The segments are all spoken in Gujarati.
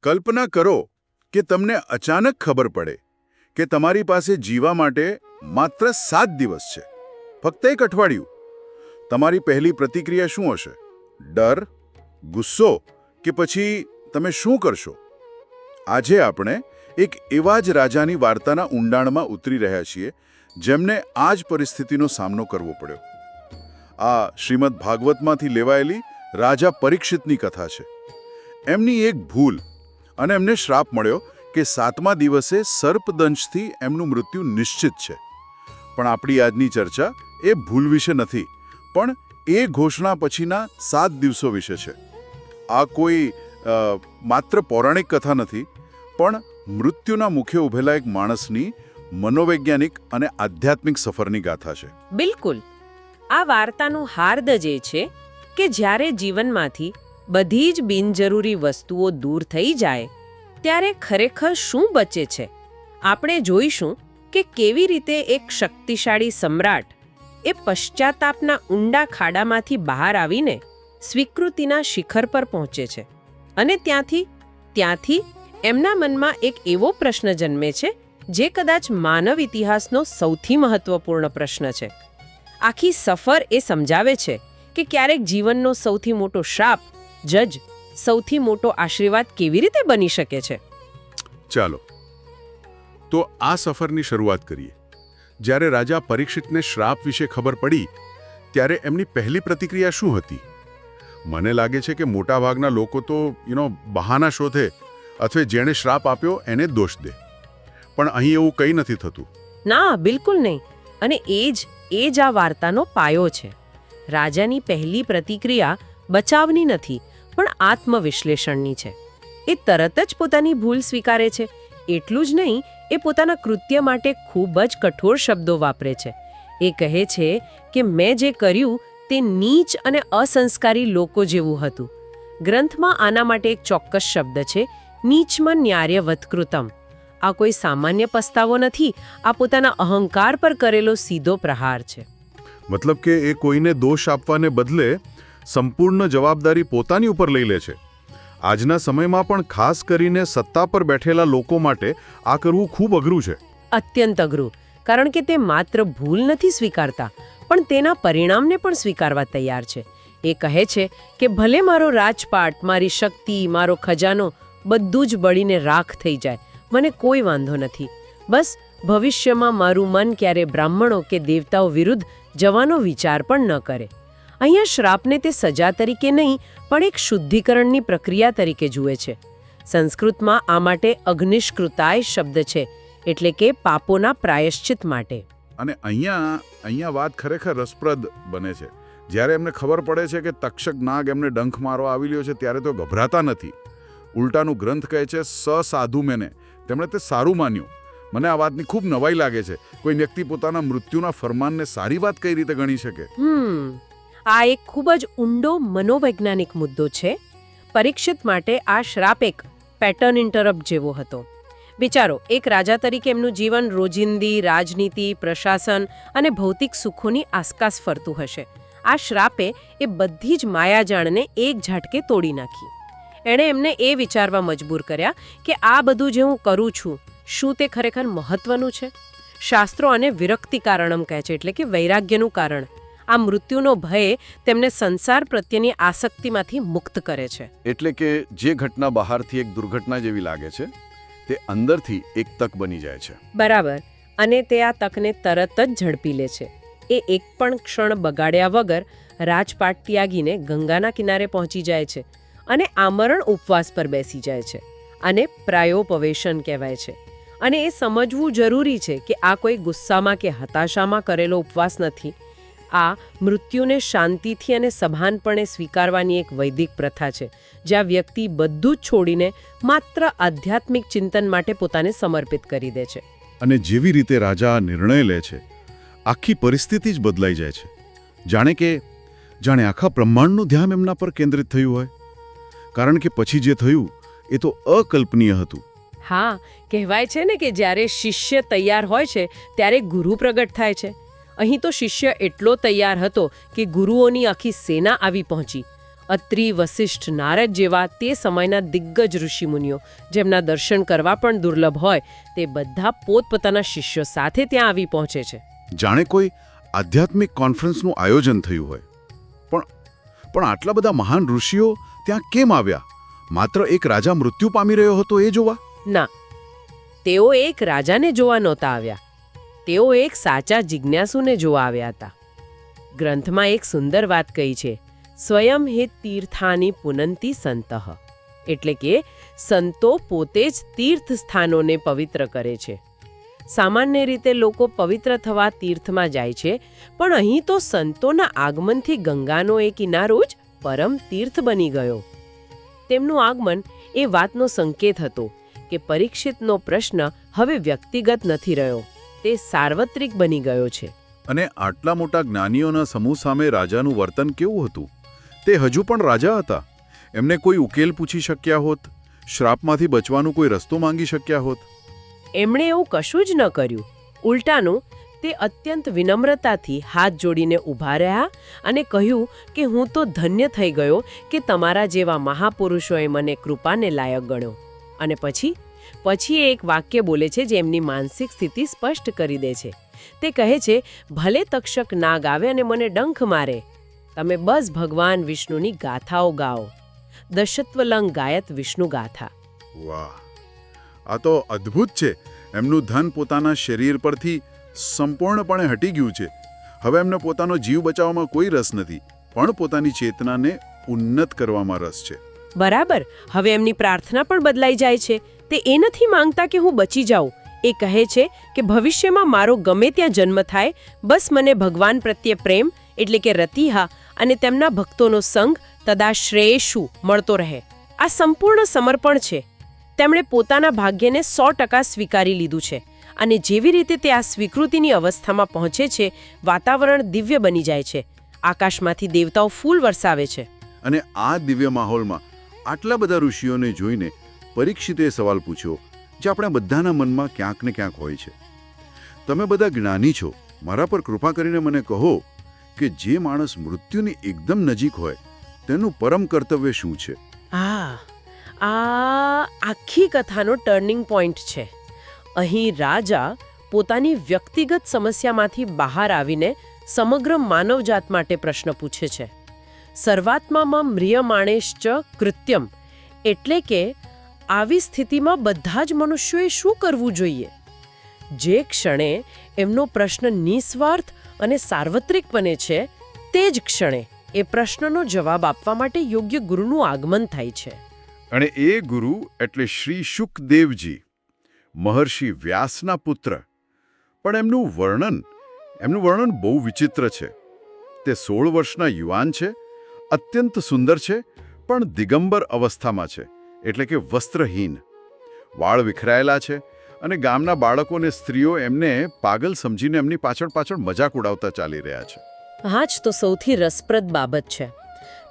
કલ્પના કરો કે તમને અચાનક ખબર પડે કે તમારી પાસે જીવવા માટે માત્ર 7 દિવસ છે, ફક્ત એક અઠવાડિયું. તમારી પહેલી પ્રતિક્રિયા શું હશે? ડર, ગુસ્સો કે પછી તમે શું કરશો? આજે આપણે એક એવા જ રાજાની વાર્તાના ઊંડાણમાં ઉતરી રહ્યા છીએ જેમને આ જ પરિસ્થિતિનો સામનો કરવો પડ્યો. આ શ્રીમદ ભાગવતમાંથી લેવાયેલી રાજા પરીક્ષિતની કથા છે. એમની એક ભૂલ અને એમને શ્રાપ મળ્યો કે 7મા દિવસે સર્પદંશથી એમનું મૃત્યુ નિશ્ચિત છે. પણ આપણી આજની ચર્ચા એ ભૂલ વિશે નથી, પણ એ ઘોષણા પછીના 7 દિવસો વિશે છે. આ કોઈ માત્ર પૌરાણિક કથા નથી, પણ મૃત્યુના મુખે ઉભેલા એક માણસની મનોવૈજ્ઞાનિક અને આધ્યાત્મિક સફરની ગાથા છે. બિલકુલ. આ વાર્તાનું હાર્દ જ એ છે કે જ્યારે જીવનમાંથી બધી જ બિનજરૂરી વસ્તુઓ દૂર થઈ જાય ત્યારે ખરેખર શું બચે છે. આપણે જોઈશું કે કેવી રીતે એક શક્તિશાળી સમ્રાટ એ પશ્ચાતાપના ઊંડા ખાડામાંથી બહાર આવીને સ્વીકૃતિના શિખર પર પહોંચે છે. અને ત્યાંથી એમના મનમાં એક એવો પ્રશ્ન જન્મે છે જે કદાચ માનવ ઇતિહાસનો સૌથી મહત્વપૂર્ણ પ્રશ્ન છે. આખી સફર એ સમજાવે છે કે ક્યારેક જીવનનો સૌથી મોટો શ્રાપ જ સૌથી મોટો આશીર્વાદ કેવી રીતે બની શકે છે. ચાલો તો આ સફરની શરૂઆત કરીએ. જ્યારે રાજા પરીક્ષિતને શ્રાપ વિશે ખબર પડી ત્યારે એમની પહેલી પ્રતિક્રિયા શું હતી? મને લાગે છે કે મોટાભાગના લોકો તો બહાના શોધે અથવા જેણે શ્રાપ આપ્યો એને દોષ દે. પણ અહીં એવું કંઈ નથી થતું. ના, બિલકુલ નહીં. અને એ જ આ વાર્તાનો પાયો છે. રાજાની પહેલી પ્રતિક્રિયા બચાવની નથી, પણ આત્મવિશ્લેષણની છે. એ તરત જ પોતાની ભૂલ સ્વીકારે છે. એટલું જ નહીં, એ પોતાના કૃત્ય માટે ખૂબ જ કઠોર શબ્દો વાપરે છે. એ કહે છે કે મેં જે કર્યું તે નીચ અને અસંસ્કારી લોકો જેવું હતું. ગ્રંથમાં આના માટે એક ચોક્કસ શબ્દ છે, નીચમાં ન્યાર્યવત કૃતમ. આ કોઈ સામાન્ય પસ્તાવો નથી, આ પોતાના અહંકાર પર કરેલો સીધો પ્રહાર છે. મતલબ કે એ કોઈને દોષ આપવાને બદલે સંપૂર્ણ જવાબદારી પોતાની ઉપર લઈ લે છે. આજના સમયમાં પણ ખાસ કરીને સત્તા પર બેઠેલા લોકો માટે આ કરવું ખૂબ અઘરું છે. અત્યંત અઘરું, કારણ કે તે માત્ર ભૂલ નથી સ્વીકારતા, પણ તેના પરિણામને પણ સ્વીકારવા તૈયાર છે. એ કહે છે કે ભલે મારો રાજપાટ, મારી શક્તિ, મારો ખજાનો બધું જ બળીને રાખ થઈ જાય, મને કોઈ વાંધો નથી. બસ ભવિષ્યમાં મારું મન ક્યારે બ્રાહ્મણો કે દેવતાઓ વિરુદ્ધ જવાનો વિચાર પણ ન કરે. અહીંયા શ્રાપને તે સજા તરીકે નહીં, પણ એક શુદ્ધિકરણની પ્રક્રિયા તરીકે જુએ છે. સંસ્કૃતમાં આ માટે અગ્નિષ્કૃતાય શબ્દ છે, એટલે કે પાપોના પ્રાયશ્ચિત માટે. અને અહીંયા વાત ખરેખર રસપ્રદ બને છે. જ્યારે એમને ખબર પડે છે કે તક્ષક નાગ એમને ડંખ મારવા આવી રહ્યો છે ત્યારે તો ગભરાતા નથી. ઉલટાનું ગ્રંથ કહે છે સાધુ મેને. તેમણે તે સારું માન્યું. મને આ વાતની ખૂબ નવાઈ લાગે છે. કોઈ વ્યક્તિ પોતાના મૃત્યુના ફરમાનને સારી વાત કઈ રીતે ગણી શકે? આ એક ખૂબ જ ઊંડો મનોવૈજ્ઞાનિક મુદ્દો છે. પરીક્ષિત માટે આ શ્રાપ એક પેટર્ન ઇન્ટરપ્ટ જેવો હતો. વિચારો, એક રાજા તરીકે એમનું જીવન રોજિંદી રાજનીતિ, પ્રશાસન અને ભૌતિક સુખોની આસપાસ ફરતું હશે. આ શ્રાપે એ બધી જ માયાજાળને એક ઝાટકે તોડી નાખી. એણે એમને એ વિચારવા મજબૂર કર્યા કે આ બધું જે હું કરું છું, શું તે ખરેખર મહત્વનું છે? શાસ્ત્રો આને વિરક્તિ કારણમ કહે છે, એટલે કે વૈરાગ્યનું કારણ. આ મૃત્યુનો ભય તેમને સંસાર પ્રત્યેની આસક્તિમાંથી મુક્ત કરે છે. એટલે કે જે ઘટના બહારથી એક દુર્ઘટના જેવી લાગે છે, તે અંદરથી એક તક બની જાય છે. બરાબર. અને તે આ તકને તરત જ ઝડપી લે છે. એ એક પણ ક્ષણ બગાડ્યા વગર રાજપાટ ત્યાગીને ગંગાના કિનારે પહોંચી જાય છે અને આમરણ ઉપવાસ પર બેસી જાય છે. આને પ્રાયોપવેશન કહેવાય છે. અને એ સમજવું જરૂરી છે કે આ કોઈ ગુસ્સામાં કે હતાશામાં કરેલો ઉપવાસ નથી. આ મૃત્યુને શાંતિથી અને સભાનપણે સ્વીકારવાની એક વૈદિક પ્રથા છે, જ્યાં વ્યક્તિ બધું જ છોડીને માત્ર આધ્યાત્મિક ચિંતન માટે પોતાને સમર્પિત કરી દે છે. અને જેવી રીતે રાજા આ નિર્ણય લે છે, આખી પરિસ્થિતિ જ બદલાઈ જાય છે. જાણે આખા બ્રહ્માંડનું ધ્યાન એમના પર કેન્દ્રિત થયું હોય. કારણ કે પછી જે થયું એ તો અકલ્પનીય હતું. હા, કહેવાય છે ને કે જ્યારે શિષ્ય તૈયાર હોય છે ત્યારે ગુરુ પ્રગટ થાય છે. અહીં તો શિષ્ય એટલો તૈયાર હતો કે ગુરુઓની આખી સેના આવી પહોંચી. અત્રિ, વસિષ્ઠ, નારદ જેવા તે સમયના દિગ્ગજ ઋષિમુનિઓ જેમના દર્શન કરવા પણ દુર્લભ હોય તે બધા પોતપોતાના શિષ્યો સાથે ત્યાં આવી પહોંચે છે. જાણે કોઈ આધ્યાત્મિક કોન્ફરન્સનું આયોજન થયું હોય. પણ આટલા બધા મહાન ઋષિઓ ત્યાં કેમ આવ્યા? માત્ર એક રાજા મૃત્યુ પામી રહ્યો હતો એ જોવા? ના, તેઓ એક રાજાને જોવા નહોતા આવ્યા. તેઓ એક સાચા જિજ્ઞાસુને જોવા આવ્યા હતા. ગ્રંથમાં એક સુંદર વાત કહી છે, સ્વયં હિ તીર્થાની પુનંતિ સંતઃ, એટલે કે સંતો પોતે જ તીર્થ સ્થાનોને પવિત્ર કરે છે. સામાન્ય રીતે લોકો પવિત્ર થવા તીર્થમાં જાય છે, પણ અહીં તો સંતોના આગમનથી ગંગાનો એ કિનારો જ પરમ તીર્થ બની ગયો. તેમનું આગમન એ વાતનો સંકેત હતો કે પરીક્ષિતનો પ્રશ્ન હવે વ્યક્તિગત નથી રહ્યો, તે સાર્વત્રિક બની ગયો છે. અને આટલા મોટા જ્ઞાનીઓના સમૂહ સામે રાજાનું વર્તન કેવું હતું? તે હજુ પણ રાજા હતા. એમને કોઈ ઉકેલ પૂછી શક્યા હોત, શ્રાપમાંથી બચવાનો કોઈ રસ્તો માંગી શક્યા હોત. એમણે એવું કશું જ ન કર્યું. ઉલટાનું, તે અત્યંત વિનમ્રતાથી હાથ જોડીને ઊભા રહ્યા અને કહ્યું કે હું તો ધન્ય થઈ ગયો કે તમારા જેવા મહાપુરુષોએ મને કૃપાને લાયક ગણ્યો. અને પછી એ એક વાક્ય બોલે છે જે એમની માનસિક સ્થિતિ સ્પષ્ટ કરી દે છે. તે કહે છે, ભલે તક્ષક નાગ આવે અને મને ડંખ મારે, તમે બસ ભગવાન વિષ્ણુની ગાથાઓ ગાઓ. દશત્વલંગ ગાયત વિષ્ણુ ગાથા. વાહ, આ તો અદ્ભુત છે. એમનું ધન પોતાના શરીર પરથી સંપૂર્ણપણે હટી ગયું છે. હવે એમને પોતાનો જીવ બચાવવામાં કોઈ રસ નથી, પણ પોતાની ચેતનાને ઉન્નત કરવામાં રસ છે. બરાબર. હવે એમની પ્રાર્થના પણ બદલાઈ જાય છે. તે એ નથી માંગતા કે હું બચી જાઉં. એ કહે છે કે ભવિષ્યમાં મારો ગમે ત્યાં જન્મ થાય, બસ મને ભગવાન પ્રત્યે પ્રેમ એટલે કે રતિહા અને તેમના ભક્તોનો સંગ તદાશ્રેયશુ મળતો રહે. આ સંપૂર્ણ સમર્પણ છે. તેમણે પોતાના ભાગ્યને 100% સ્વીકારી લીધું છે. અને જેવી રીતે તે આ સ્વીકૃતિની અવસ્થામાં પહોંચે છે, વાતાવરણ દિવ્ય બની જાય છે. આકાશમાંથી દેવતાઓ ફૂલ વરસાવે છે. અને આ દિવ્ય માહોલમાં આટલા બધા ઋષિઓને જોઈને પરીક્ષિતે સવાલ પૂછ્યો જે આપણા બધાના મનમાં ક્યાંક ને ક્યાંક હોય છે. તમે બધા જ્ઞાની છો, મારા પર કૃપા કરીને મને કહો કે જે માણસ મૃત્યુની એકદમ નજીક હોય તેનું પરમ કર્તવ્ય શું છે? આ આખી કથાનો ટર્નિંગ પોઈન્ટ છે. અહીં રાજા પોતાની વ્યક્તિગત સમસ્યામાંથી બહાર આવીને સમગ્ર માનવજાત માટે પ્રશ્ન પૂછે છે. સર્વાત્મામાં મ્રિયમાણેશ્ચ કૃત્યમ, એટલે કે આવી સ્થિતિમાં બધા જ મનુષ્યોએ શું કરવું જોઈએ? જે ક્ષણે એમનો પ્રશ્ન નિસ્વાર્થ અને સાર્વત્રિક બને છે, તે જ ક્ષણે એ પ્રશ્નનો જવાબ આપવા માટે યોગ્ય ગુરુનું આગમન થાય છે. અને એ ગુરુ એટલે શ્રી શુકદેવજી, મહર્ષિ વ્યાસના પુત્ર. પણ એમનું વર્ણન બહુ વિચિત્ર છે. તે 16 વર્ષના યુવાન છે, અત્યંત સુંદર છે, પણ દિગંબર અવસ્થામાં છે, એટલે કે વસ્ત્રહીન. વાળ વિખરાયેલા છે અને ગામના બાળકોને સ્ત્રીઓ એમને પાગલ સમજીને એમની પાછળ મજાક ઉડાવતા ચાલી રહ્યા છે. હા જ તો સૌથી રસપ્રદ બાબત છે.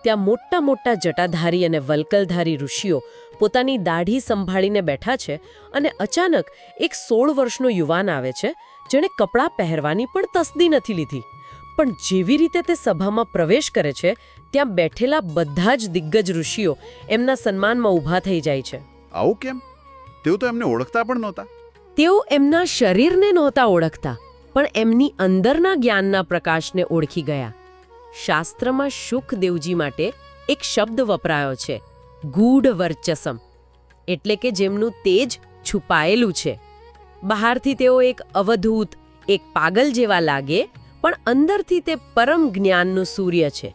ત્યાં મોટા મોટા જટાધારી અને વલ્કલધારી ઋષિઓ પોતાની દાઢી સંભાળીને બેઠા છે અને અચાનક એક 16 વર્ષનો યુવાન આવે છે જેણે કપડાં પહેરવાની પણ તસ્દી નથી લીધી. પણ જેવી રીતે તે સભામાં પ્રવેશ કરે છે, ત્યાં બેઠેલા બધા જ દિગ્ગજ ઋષિઓ એમના સન્માનમાં ઊભા થઈ જાય છે. આવું કેમ? તેઓ તો એમને ઓળખતા પણ નહોતા. તેઓ એમના શરીરને નહોતા ઓળખતા, પણ એમની અંદરના જ્ઞાનના પ્રકાશને ઓળખી ગયા. શાસ્ત્રમાં શુકદેવજી માટે એક શબ્દ વપરાયો છે, ગૂઢ વર્ચસમ, એટલે કે જેમનું તેજ છુપાયેલું છે. બહારથી તેઓ એક અવધૂત, એક પાગલ જેવા લાગે, પણ અંદરથી તે પરમ જ્ઞાનનું સૂર્ય છે.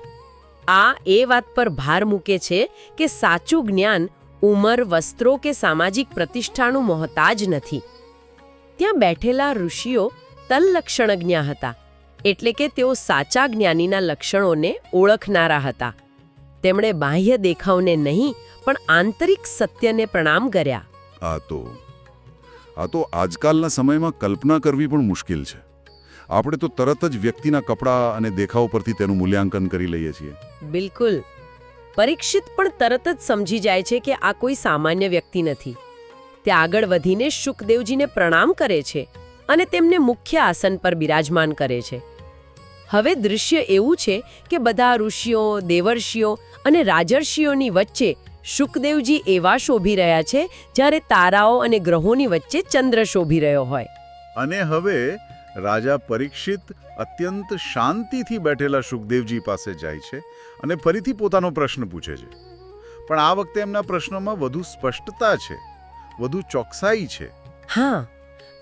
આ એ વાત પર ભાર મૂકે છે કે સાચું જ્ઞાન ઉંમર, વસ્ત્રો કે સામાજિક પ્રતિષ્ઠાનું મોહતાજ નથી. ત્યાં બેઠેલા ઋષિઓ તલ્લક્ષણજ્ઞ હતા, એટલે કે તેઓ સાચા જ્ઞાનીના લક્ષણોને ઓળખનારા હતા. તેમણે બાહ્ય દેખાવને નહીં, પણ આંતરિક સત્યને પ્રણામ કર્યા. આ તો આજકાલના સમયમાં કલ્પના કરવી પણ મુશ્કેલ છે. આપણે તો તરત જ વ્યક્તિના કપડાં અને દેખાવ પરથી તેનું મૂલ્યાંકન કરી લઈએ છીએ. બિલકુલ. પરીક્ષિત પણ તરત જ સમજી જાય છે કે આ કોઈ સામાન્ય વ્યક્તિ નથી. તે આગળ વધીને શુકદેવજીને પ્રણામ કરે છે અને તેમને મુખ્ય આસન પર બિરાજમાન કરે છે. હવે દૃશ્ય એવું છે કે બધા ઋષિઓ દેવર્ષિઓ અને રાજર્ષિઓની વચ્ચે શુકદેવજી એવા શોભી રહ્યા છે જ્યારે તારાઓ અને ગ્રહોની વચ્ચે ચંદ્ર શોભી રહ્યો હોય. અને હવે રાજા પરીક્ષિત અત્યંત શાંતિથી બેઠેલા શુકદેવજી પાસે જાય છે અને ફરીથી પોતાનો પ્રશ્ન પૂછે છે. પણ આ વખતે એમના પ્રશ્નોમાં વધુ સ્પષ્ટતા છે, વધુ ચોકસાઈ છે. હા,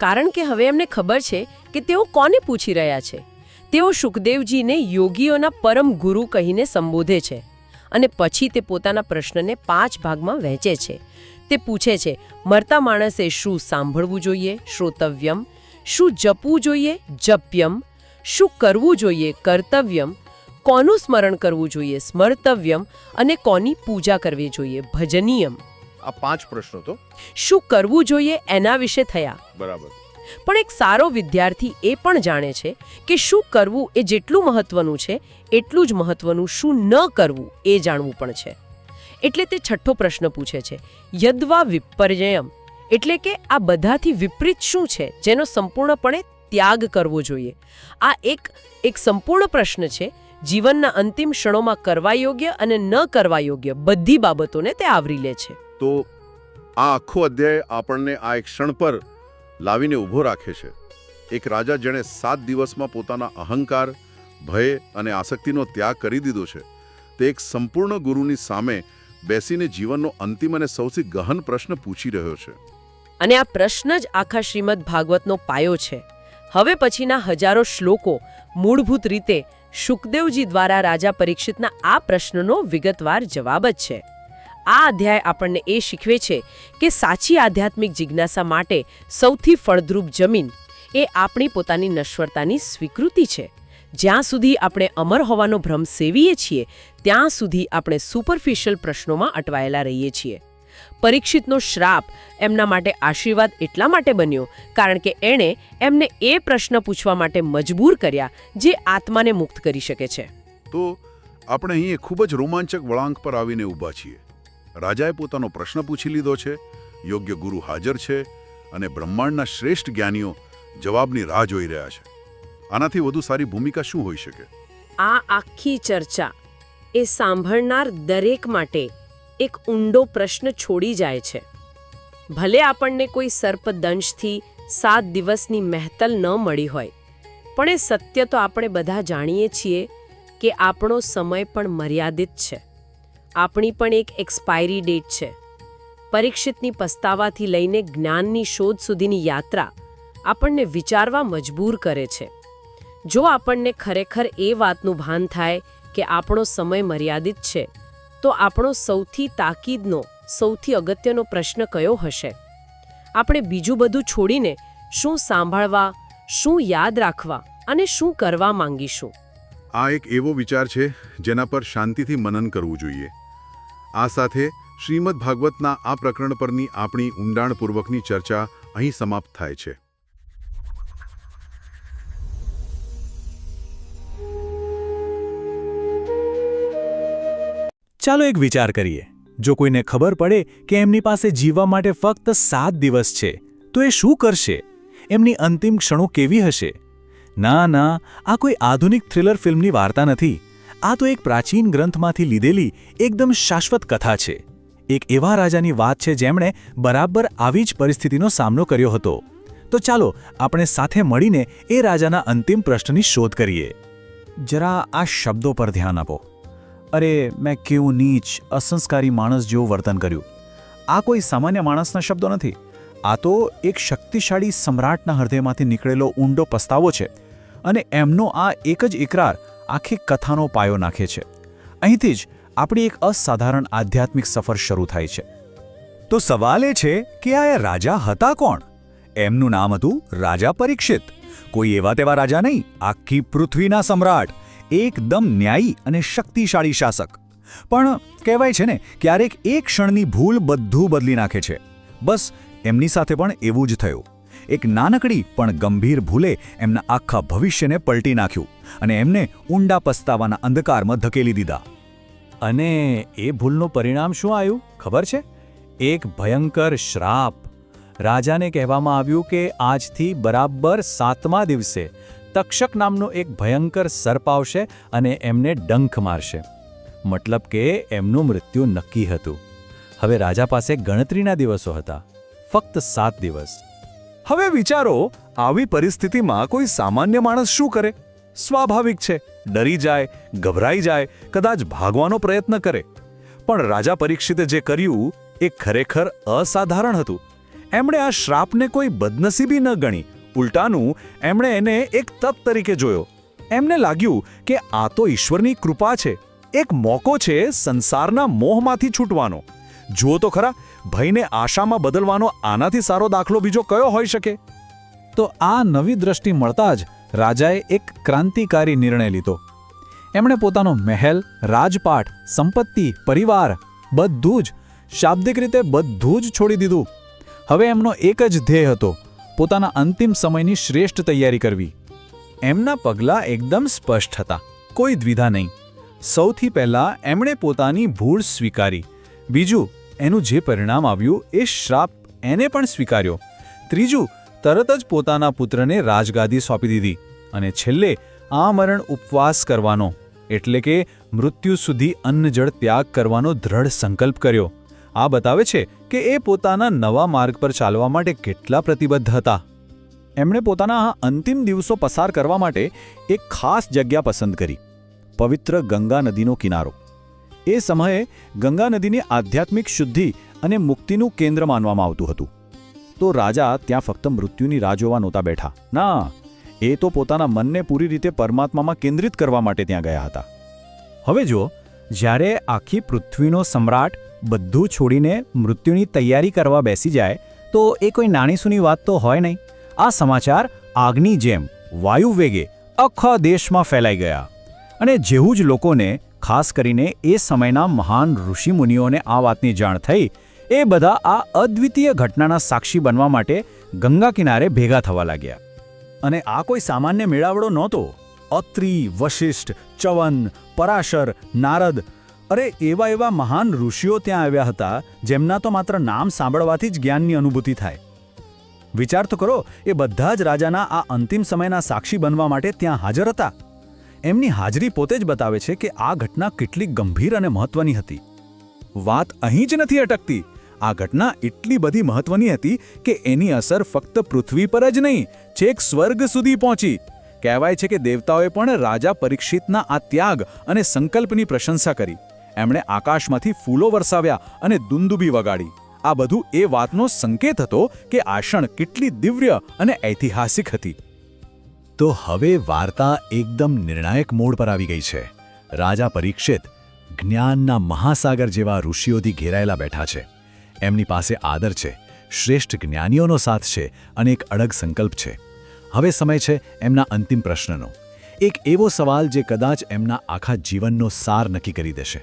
કારણ કે હવે એમને ખબર છે કે તેઓ કોને પૂછી રહ્યા છે. તેઓ શુકદેવજીને યોગીઓના પરમ ગુરુ કહીને સંબોધે છે અને પછી તે પોતાના પ્રશ્નને 5 ભાગમાં વહેંચે છે. તે પૂછે છે, મરતા માણસે શું સાંભળવું જોઈએ, શ્રોતવ્યમ, શું જપવું જોઈએ, જપ્યમ, શું કરવું જોઈએ, કર્તવ્યમ, કોનું સ્મરણ કરવું જોઈએ, સ્મર્તવ્યમ, અને કોની પૂજા કરવી જોઈએ, ભજનીયમ. આ 5 પ્રશ્નો તો શું કરવું જોઈએ એના વિશે થયા. બરાબર. પણ એક સારો વિદ્યાર્થી એ પણ જાણે છે કે શું કરવું એ જેટલું મહત્વનું છે એટલું જ મહત્વનું શું ન કરવું એ જાણવું પણ છે. એટલે તે 6થો પ્રશ્ન પૂછે છે, યદ્વા વિપર્યયમ, એટલે કે આ બધાથી વિપરીત શું છે જેનો સંપૂર્ણપણે ત્યાગ કરવો જોઈએ. આ એક સંપૂર્ણ પ્રશ્ન છે. જીવનના અંતિમ ક્ષણોમાં કરવા યોગ્ય અને ન કરવા યોગ્ય બધી બાબતોને તે આવરી લે છે. તો આ આખો અધ્યાય આપણને આ એક ક્ષણ પર લાવીને ઊભો રાખે છે. એક રાજા જેણે 7 દિવસમાં પોતાના અહંકાર, ભય અને આસક્તિનો ત્યાગ કરી દીધો છે, તે એક સંપૂર્ણ ગુરુની સામે બેસીને જીવનનો અંતિમ અને સૌથી ગહન પ્રશ્ન પૂછી રહ્યો છે. અને આ પ્રશ્ન જ આખા શ્રીમદ ભાગવતનો પાયો છે. હવે પછીના હજારો શ્લોકો મૂળભૂત રીતે શુકદેવજી દ્વારા રાજા પરીક્ષિતના આ પ્રશ્નનો વિગતવાર જવાબ જ છે. આ અધ્યાય આપણને એ શીખવે છે કે સાચી આધ્યાત્મિક જિજ્ઞાસા માટે સૌથી ફળદ્રુપ જમીન એ આપણી પોતાની નશ્વરતાની સ્વીકૃતિ છે. જ્યાં સુધી આપણે અમર હોવાનો ભ્રમ સેવીએ છીએ ત્યાં સુધી આપણે સુપરફિશિયલ પ્રશ્નોમાં અટવાયેલા રહીએ છીએ. પરીક્ષિતનો શ્રાપ એમના માટે આશીર્વાદ એટલા માટે બન્યો કારણ કે એણે એમને એ પ્રશ્ન પૂછવા માટે મજબૂર કર્યા જે આત્માને મુક્ત કરી શકે છે. તો આપણે અહીં ખૂબ જ રોમાંચક વળાંક પર આવીને ઊભા છીએ. રાજાએ પોતાનો પ્રશ્ન પૂછી લીધો છે, યોગ્ય ગુરુ હાજર છે અને બ્રહ્માંડના શ્રેષ્ઠ જ્ઞાનીઓ જવાબની રાહ જોઈ રહ્યા છે. આનાથી વધુ સારી ભૂમિકા શું હોઈ શકે? આ આખી ચર્ચા એ સાંભળનાર દરેક માટે એક ઊંડો પ્રશ્ન છોડી જાય છે. ભલે આપણને કોઈ સર્પદંશથી 7 દિવસની મહેતલ ન મળી હોય, પણ એ સત્ય તો આપણે બધા જાણીએ છીએ કે આપણો સમય પણ મર્યાદિત છે. આપણી પણ એક એક્સપાયરી ડેટ છે. પરીક્ષિતની પસ્તાવાથી લઈને જ્ઞાનની શોધ સુધીની યાત્રા આપણને વિચારવા મજબૂર કરે છે. જો આપણને ખરેખર એ વાતનું ભાન થાય કે આપણો સમય મર્યાદિત છે, તો આપણો સૌથી તાકીદનો, સૌથી અગત્યનો પ્રશ્ન કયો હશે? આપણે બીજું બધું છોડીને શું સાંભળવા, શું યાદ રાખવા અને શું કરવા માંગીશું? આ એક એવો વિચાર છે જેના પર શાંતિથી મનન કરવું જોઈએ. આ સાથે શ્રીમદ ભાગવતના આ પ્રકરણ પરની આપણી ઊંડાણપૂર્વકની ચર્ચા અહીં સમાપ્ત થાય છે. ચાલો એક વિચાર કરીએ. જો કોઈને ખબર પડે કે એમની પાસે જીવવા માટે ફક્ત 7 દિવસ છે, તો એ શું કરશે? એમની અંતિમ ક્ષણો કેવી હશે? ના, આ કોઈ આધુનિક થ્રિલર ફિલ્મની વાર્તા નથી. આ તો એક પ્રાચીન ગ્રંથમાંથી લીધેલી એકદમ શાશ્વત કથા છે. એક એવા રાજાની વાત છે જેમણે બરાબર આવી જ પરિસ્થિતિનો સામનો કર્યો હતો. તો ચાલો આપણે સાથે મળીને એ રાજાના અંતિમ પ્રશ્નની શોધ કરીએ. જરા આ શબ્દો પર ધ્યાન આપો. અરે, મેં કેવું નીચ, અસંસ્કારી માણસ જેવું વર્તન કર્યું. આ કોઈ સામાન્ય માણસના શબ્દો નથી. આ તો એક શક્તિશાળી સમ્રાટના હૃદયમાંથી નીકળેલો ઊંડો પસ્તાવો છે. અને એમનો આ એક જ ઇકરાર આખી કથાનો પાયો નાખે છે. અહીંથી જ આપણી એક અસાધારણ આધ્યાત્મિક સફર શરૂ થાય છે. તો સવાલ એ છે કે આ રાજા હતા કોણ? એમનું નામ હતું રાજા પરીક્ષિત. કોઈ એવા તેવા રાજા નહીં, આખી પૃથ્વીના સમ્રાટ, એકદમ ન્યાયી અને શક્તિશાળી શાસક. પણ કહેવાય છે ને, ક્યારેક એક ક્ષણની ભૂલ બધું બદલી નાખે છે. બસ એમની સાથે પણ એવું જ થયું. એક નાનકડી પણ ગંભીર ભૂલે એમના આખા ભવિષ્યને પલટી નાખ્યું અને એમને ઊંડા પસ્તાવાના અંધકારમાં ધકેલી દીધા. અને એ ભૂલનું પરિણામ શું આવ્યું ખબર છે? એક ભયંકર શ્રાપ. રાજાને કહેવામાં આવ્યું કે આજથી બરાબર 7મા દિવસે તક્ષક નામનો એક ભયંકર સર્પ આવશે અને એમને ડંખ મારશે. મતલબ કે એમનું મૃત્યુ નક્કી હતું. હવે રાજા પાસે ગણતરીના દિવસો હતા, ફક્ત 7 દિવસ. હવે વિચારો, આવી પરિસ્થિતિમાં કોઈ સામાન્ય માણસ શું કરે? સ્વાભાવિક છે, ડરી જાય, ગભરાઈ જાય, કદાચ ભાગવાનો પ્રયત્ન કરે. પણ રાજા પરીક્ષિતે જે કર્યું એ ખરેખર અસાધારણ હતું. એમણે આ શ્રાપને કોઈ બદનસીબી ન ગણી, ઉલટાનું એમણે એને એક તક તરીકે જોયો. એમને લાગ્યું કે આ તો ઈશ્વરની કૃપા છે, એક મોકો છે સંસારના મોહમાંથી છૂટવાનો. જુઓ તો ખરા, ભયને આશામાં બદલવાનો આનાથી સારો દાખલો બીજો કયો હોઈ શકે? તો આ નવી દ્રષ્ટિ મળતા જ રાજાએ એક ક્રાંતિકારી નિર્ણય લીધો. એમણે પોતાનો મહેલ, રાજપાટ, સંપત્તિ, પરિવાર બધું જ, શાબ્દિક રીતે બધું જ છોડી દીધું. હવે એમનો એક જ ધ્યેય હતો, પોતાના અંતિમ સમયની શ્રેષ્ઠ તૈયારી કરવી. એમના પગલાં એકદમ સ્પષ્ટ હતા, કોઈ દ્વિધા નહીં. સૌથી પહેલાં એમણે પોતાની ભૂલ સ્વીકારી. બીજું, એનું જે પરિણામ આવ્યું એ શ્રાપ એને પણ સ્વીકાર્યો. ત્રીજું, તરત જ પોતાના પુત્રને રાજગાદી સોંપી દીધી. અને છેલ્લે આમરણ ઉપવાસ કરવાનો, એટલે કે મૃત્યુ સુધી અન્ન જળ ત્યાગ કરવાનો દ્રઢ સંકલ્પ કર્યો. આ બતાવે છે કે એ પોતાના નવા માર્ગ પર ચાલવા માટે કેટલા પ્રતિબદ્ધ હતા. એમણે પોતાના આ અંતિમ દિવસો પસાર કરવા માટે એક ખાસ જગ્યા પસંદ કરી, પવિત્ર ગંગા નદીનો કિનારો. એ સમયે ગંગા નદીની આધ્યાત્મિક શુદ્ધિ અને મુક્તિનું કેન્દ્ર માનવામાં આવતું હતું. તો રાજા ત્યાં ફક્ત મૃત્યુની રાહ જોવા નહોતા બેઠા. ના, એ તો પોતાના મનને પૂરી રીતે પરમાત્મામાં કેન્દ્રિત કરવા માટે ત્યાં ગયા હતા. હવે જો, જ્યારે આખી પૃથ્વીનો સમ્રાટ બધું છોડીને મૃત્યુની તૈયારી કરવા બેસી જાય તો એ કોઈ નાનીસૂની વાત તો હોય નહીં. આ સમાચાર આગની જેમ વાયુ વેગે આખા દેશમાં ફેલાઈ ગયા. અને જેવું જ લોકોને, ખાસ કરીને એ સમયના મહાન ઋષિમુનિઓને આ વાતની જાણ થઈ, એ બધા આ અદ્વિતીય ઘટનાના સાક્ષી બનવા માટે ગંગા કિનારે ભેગા થવા લાગ્યા. અને આ કોઈ સામાન્ય મેળાવડો નહોતો. અત્રિ, વશિષ્ઠ, ચવન, પરાશર, નારદ, અરે એવા મહાન ઋષિઓ ત્યાં આવ્યા હતા જેમના તો માત્ર નામ સાંભળવાથી જ જ્ઞાનની અનુભૂતિ થાય. વિચાર તો કરો, એ બધા જ રાજાના આ અંતિમ સમયના સાક્ષી બનવા માટે ત્યાં હાજર હતા. એમની હાજરી પોતે જ બતાવે છે કે આ ઘટના કેટલી ગંભીર અને મહત્વની હતી. વાત અહીં જ નથી અટકતી. આ ઘટના એટલી બધી મહત્વની હતી કે એની અસર ફક્ત પૃથ્વી પર જ નહીં, છેક સ્વર્ગ સુધી પહોંચી. કહેવાય છે કે દેવતાઓએ પણ રાજા પરીક્ષિતના આ ત્યાગ અને સંકલ્પની પ્રશંસા કરી. એમણે આકાશમાંથી ફૂલો વરસાવ્યા અને દુંદુબી વગાડી. આ બધું એ વાતનો સંકેત હતો કે આ ક્ષણ કેટલી દિવ્ય અને ઐતિહાસિક હતી. તો હવે વાર્તા એકદમ નિર્ણાયક મોડ પર આવી ગઈ છે. રાજા પરીક્ષિત જ્ઞાનના મહાસાગર જેવા ઋષિઓથી ઘેરાયેલા બેઠા છે. એમની પાસે આદર છે, શ્રેષ્ઠ જ્ઞાનીઓનો સાથ છે અને એક અડગ સંકલ્પ છે. હવે સમય છે એમના અંતિમ પ્રશ્નનો, એક એવો સવાલ જે કદાચ એમના આખા જીવનનો સાર નક્કી કરી દેશે.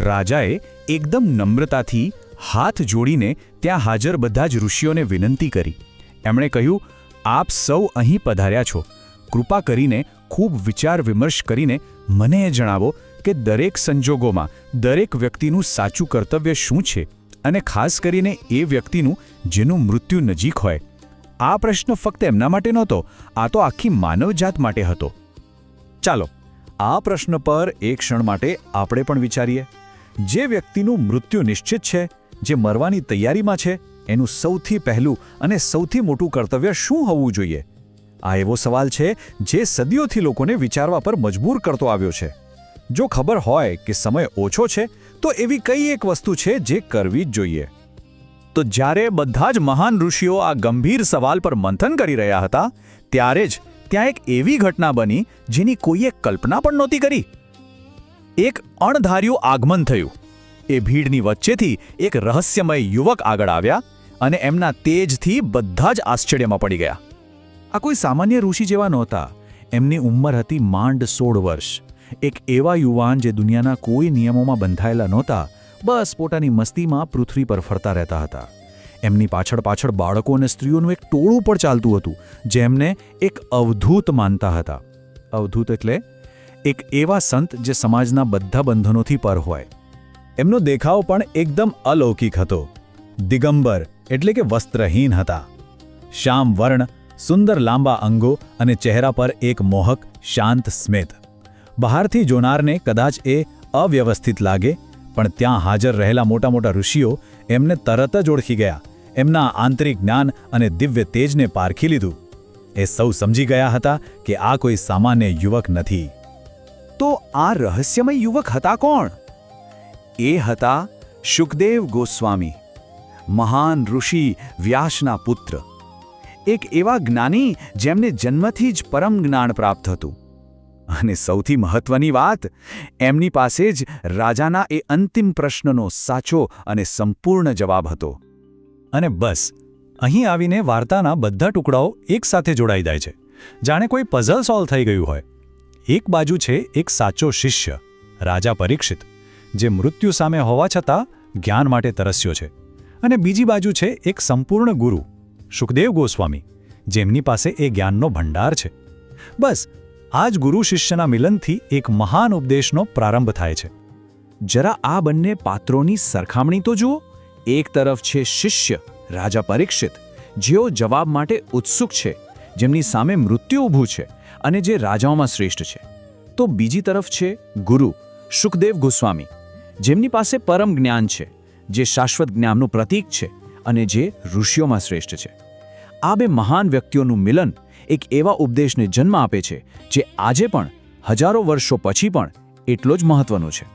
રાજાએ એકદમ નમ્રતાથી હાથ જોડીને ત્યાં હાજર બધા જ ઋષિઓને વિનંતી કરી. એમણે કહ્યું, આપ સૌ અહીં પધાર્યા છો. કૃપા કરીને ખૂબ વિચાર વિમર્શ કરીને મને એ જણાવો કે દરેક સંજોગોમાં દરેક વ્યક્તિનું સાચું કર્તવ્ય શું છે, અને ખાસ કરીને એ વ્યક્તિનું જેનું મૃત્યુ નજીક હોય. આ પ્રશ્ન ફક્ત એમના માટે નહોતો, આ તો આખી માનવજાત માટે હતો. ચાલો, આ પ્રશ્ન પર એક ક્ષણ માટે આપણે પણ વિચારીએ. જે વ્યક્તિનું મૃત્યુ નિશ્ચિત છે, જે મરવાની તૈયારીમાં છે, એનું સૌથી પહેલું અને સૌથી મોટું કર્તવ્ય શું હોવું જોઈએ? આ એવો સવાલ છે જે સદીઓથી લોકોને વિચારવા પર મજબૂર કરતો આવ્યો છે. જો ખબર હોય કે સમય ઓછો છે તો એવી કઈ એક વસ્તુ છે જે કરવી જ જોઈએ. તો જ્યારે બધા જ મહાન ઋષિઓ આ ગંભીર સવાલ પર મંથન કરી રહ્યા હતા, ત્યારે જ ત્યાં એક એવી ઘટના બની જેની કોઈએ કલ્પના પણ નહોતી કરી. એક અણધાર્યું આગમન થયું. એ ભીડની વચ્ચેથી એક રહસ્યમય યુવક આગળ આવ્યા અને એમના તેજથી બધા જ આશ્ચર્યમાં પડી ગયા. આ કોઈ સામાન્ય ઋષિ જેવા નહોતા. એમની ઉંમર હતી માંડ 16 વર્ષ. એક એવા યુવાન જે દુનિયાના કોઈ નિયમોમાં બંધાયેલા નહોતા, બસ પોતાની મસ્તીમાં પૃથ્વી પર ફરતા રહેતા હતા. એમની પાછળ બાળકો અને સ્ત્રીઓનું એક ટોળું પણ ચાલતું હતું, જેમને એક અવધૂત માનતા હતા. અવધૂત એટલે એક એવા સંત જે સમાજના બધા બંધનોથી પર હોય. એમનો દેખાવ પણ એકદમ અલૌકિક હતો. દિગંબર એટલે કે વસ્ત્રહીન હતા. શ્યામ વર્ણ, સુંદર લાંબા અંગો અને ચહેરા પર એક મોહક શાંત સ્મિત. બહારથી જોનારને કદાચ એ અવ્યવસ્થિત લાગે, પણ ત્યાં હાજર રહેલા મોટા મોટા ઋષિઓ એમને તરત જ ઓળખી ગયા. એમના આંતરિક જ્ઞાન અને દિવ્ય તેજને પારખી લીધું. એ સૌ સમજી ગયા હતા કે આ કોઈ સામાન્ય યુવક નથી. તો આ રહસ્યમય યુવક હતા કોણ? એ હતા શુકદેવ ગોસ્વામી, મહાન ઋષિ વ્યાસના પુત્ર. એક એવા જ્ઞાની જેમને જન્મથી જ પરમ જ્ઞાન પ્રાપ્ત હતું. અને સૌથી મહત્વની વાત, એમની પાસે જ રાજાના એ અંતિમ પ્રશ્નનો સાચો અને સંપૂર્ણ જવાબ હતો. અને બસ અહીં આવીને વાર્તાના બધા ટુકડાઓ એકસાથે જોડાઈ જાય છે, જાણે કોઈ પઝલ સોલ્વ થઈ ગયું હોય. એક બાજુ છે એક સાચો શિષ્ય રાજા પરીક્ષિત, જે મૃત્યુ સામે હોવા છતાં જ્ઞાન માટે તરસ્યો છે, અને બીજી બાજુ છે એક સંપૂર્ણ ગુરુ શુકદેવ ગોસ્વામી, જેમની પાસે એ જ્ઞાનનો ભંડાર છે. બસ આ જ ગુરુ શિષ્યના મિલનથી એક મહાન ઉપદેશનો પ્રારંભ થાય છે. જરા આ બંને પાત્રોની સરખામણી તો જુઓ. એક તરફ છે શિષ્ય રાજા પરીક્ષિત, જેઓ જવાબ માટે ઉત્સુક છે, જેમની સામે મૃત્યુ ઊભું છે અને જે રાજાઓમાં શ્રેષ્ઠ છે. તો બીજી તરફ છે ગુરુ શુકદેવ ગોસ્વામી, જેમની પાસે પરમ જ્ઞાન છે, જે શાશ્વત જ્ઞાનનું પ્રતીક છે અને જે ઋષિઓમાં શ્રેષ્ઠ છે. આ બે મહાન વ્યક્તિઓનું મિલન એક એવા ઉપદેશને જન્મ આપે છે જે આજે પણ હજારો વર્ષો પછી પણ એટલો જ મહત્વનો છે.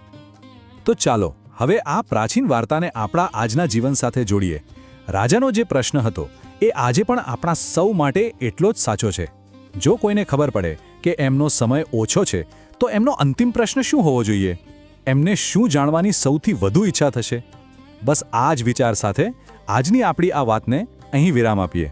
તો ચાલો હવે આ પ્રાચીન વાર્તાને આપણા આજના જીવન સાથે જોડીએ. રાજાનો જે પ્રશ્ન હતો એ આજે પણ આપણા સૌ માટે એટલો જ સાચો છે. જો કોઈને ખબર પડે કે એમનો સમય ઓછો છે, તો એમનો અંતિમ પ્રશ્ન શું હોવો જોઈએ? એમને શું જાણવાની સૌથી વધુ ઈચ્છા થશે? બસ આ જ વિચાર સાથે આજની આપણી આ વાતને અહીં વિરામ આપીએ.